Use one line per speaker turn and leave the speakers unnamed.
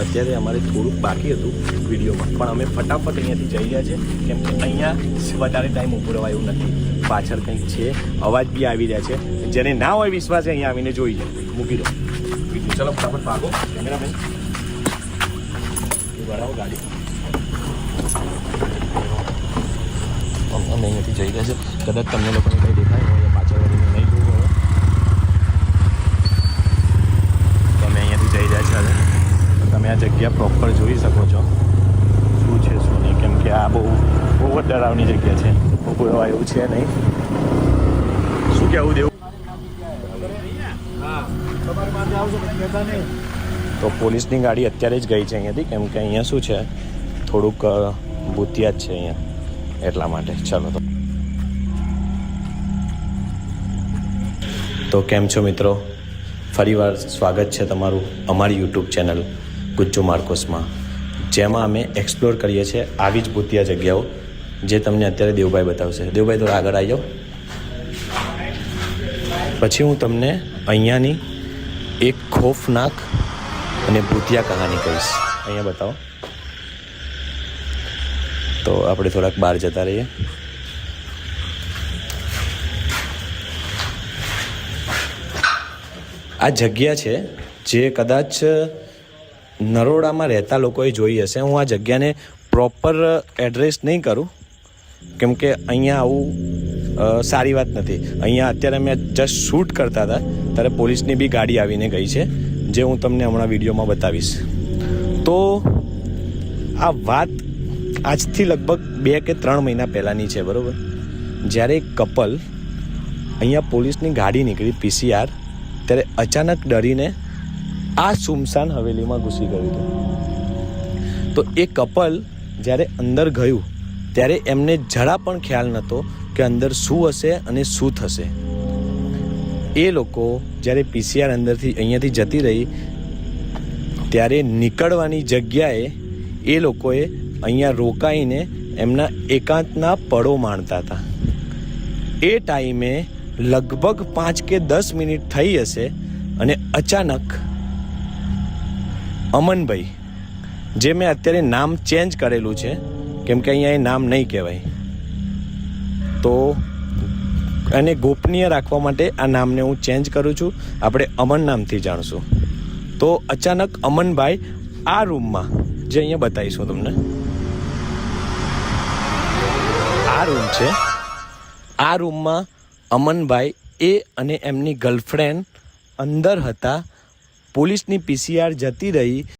અત્યારે અમારે થોડુંક બાકી હતું વિડીયોમાં, પણ અમે ફટાફટ અહીંયાથી જઈ રહ્યા છીએ, કેમ કે અહીંયા વધારે ટાઈમ ઊભું રહેવાય એવું નથી. પાછળ કંઈક છે, અવાજ બી આવી રહ્યા છે. જેને ના હોય વિશ્વાસ અહીંયા આવીને જોઈ જાય. મૂકી દો વિડીયો. ચલો ફટાફટ ભાગો કેમેરામેન, બરાબર ગાડી. અમે અહીંયાથી જઈ રહ્યા છે. કદાચ તમને લોકોને કંઈ દેખાય હોય પાછળ વળીને નહીં જોયું હોય તો અમે અહીંયાથી જઈ રહ્યા છે. હવે તમે આ જગ્યા પ્રોપર જોઈ શકો છો શું છે શું નહીં, કેમ કે આ બહુ જ ડરાવની જગ્યા છે. ઉભું એવું છે નહીં. શું કહેવું દેવું? તો પોલીસની ગાડી અત્યારે જ ગઈ છે અહીંયાથી, કેમ કે અહીંયા શું છે થોડુંક ભૂતિયા જ છે અહીંયા, એટલા માટે. ચાલો તો કેમ છો મિત્રો, ફરીવાર સ્વાગત છે તમારું અમારી યુટ્યુબ ચેનલ ગુજ્જુ માર્કોસમાં, જેમાં અમે એક્સપ્લોર કરીએ છીએ આવી જ ભૂતિયા જગ્યાઓ, જે તમને અત્યારે દેવભાઈ બતાવશે. દેવભાઈ થોડા આગળ આવી જાઓ, પછી હું તમને અહીંયાની એક ખોફનાક અને ભૂતિયા કહાની કહીશ. અહીંયા બતાવો. તો આપણે થોડાક બહાર જતા રહીએ. આ જગ્યા છે જે કદાચ નરોડામાં રહેતા લોકોએ જોઈ હશે. હું આ જગ્યાને પ્રોપર એડ્રેસ નહીં કરું, કેમ કે અહીંયા આવું સારી વાત નથી. અહીંયા અત્યારે અમે જસ્ટ શૂટ કરતા હતા ત્યારે પોલીસની બી ગાડી આવીને ગઈ છે, જે હું તમને હમણાં વિડીયોમાં બતાવીશ. તો આ વાત આજથી લગભગ 2 કે 3 મહિના પહેલાંની છે, બરાબર? જ્યારે એક કપલ અહીંયા પોલીસની ગાડી નીકળી PCR, ત્યારે અચાનક ડરીને આ સુમસાન હવેલીમાં ઘૂસી ગયું હતું. તો એ કપલ જ્યારે અંદર ગયું ત્યારે એમને જરા પણ ખ્યાલ નહોતો કે અંદર શું હશે અને શું થશે. એ લોકો જ્યારે PCR અંદરથી અહીંયાથી જતી રહી ત્યારે નીકળવાની જગ્યાએ એ લોકોએ અહીંયા રોકાઈને એમના એકાંતના પળો માણતા હતા. એ ટાઈમે લગભગ 5 કે 10 મિનિટ થઈ હશે અને અચાનક અમનભાઈ, જે મેં અત્યારે નામ ચેન્જ કરેલું છે, કેમ કે અહીંયા એ નામ નહીં કહેવાય, તો એને ગોપનીય રાખવા માટે આ નામને હું ચેન્જ કરું છું. આપણે અમન નામથી જાણશું. તો અચાનક અમનભાઈ આ રૂમમાં, જે અહીંયા બતાવીશું તમને, આ રૂમ છે, આ રૂમમાં અમનભાઈ એ અને એમની ગર્લફ્રેન્ડ અંદર હતા. પોલીસની PCR જતી રહી